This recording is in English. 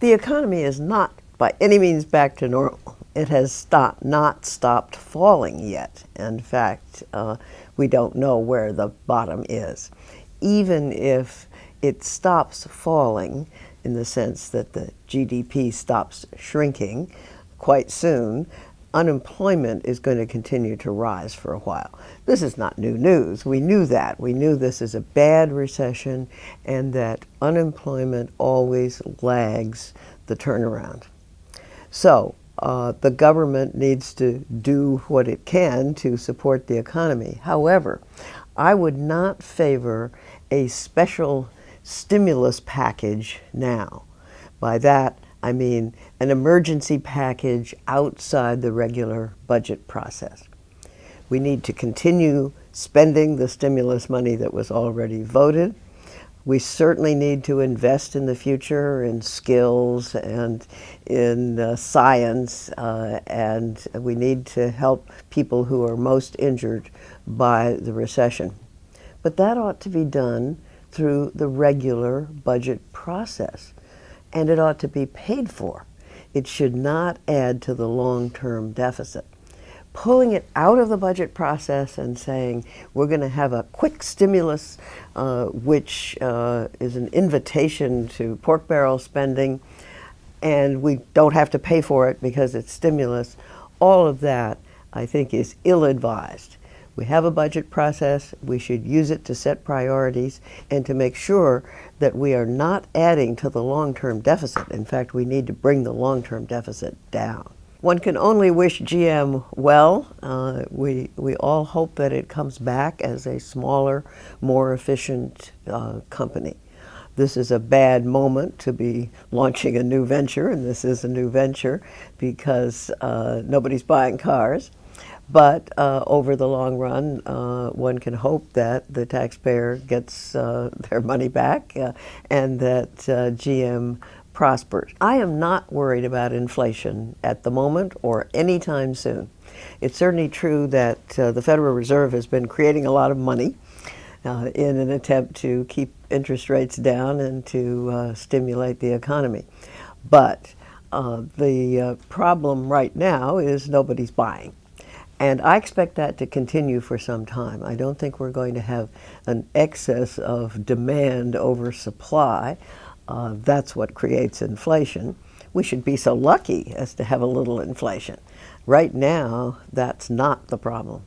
The economy is not by any means back to normal. It has not stopped falling yet. In fact, we don't know where the bottom is. Even if it stops falling, in the sense that the GDP stops shrinking quite soon, unemployment is going to continue to rise for a while. This is not new news. We knew that. We knew this is a bad recession and that unemployment always lags the turnaround. So the government needs to do what it can to support the economy. However, I would not favor a special stimulus package now. By that, I mean an emergency package outside the regular budget process. We need to continue spending the stimulus money that was already voted. We certainly need to invest in the future in skills and in science, and we need to help people who are most injured by the recession. But that ought to be done through the regular budget process, and it ought to be paid for. It should not add to the long-term deficit. Pulling it out of the budget process and saying we're going to have a quick stimulus, which is an invitation to pork barrel spending, and we don't have to pay for it because it's stimulus, all of that, I think, is ill-advised. We have a budget process. We should use it to set priorities and to make sure that we are not adding to the long-term deficit. In fact, we need to bring the long-term deficit down. One can only wish GM well. We all hope that it comes back as a smaller, more efficient company. This is a bad moment to be launching a new venture, and this is a new venture because nobody's buying cars. But over the long run, one can hope that the taxpayer gets their money back and that GM prospers. I am not worried about inflation at the moment or anytime soon. It's certainly true that the Federal Reserve has been creating a lot of money in an attempt to keep interest rates down and to stimulate the economy. But the problem right now is nobody's buying. And I expect that to continue for some time. I don't think we're going to have an excess of demand over supply. That's what creates inflation. We should be so lucky as to have a little inflation. Right now, that's not the problem.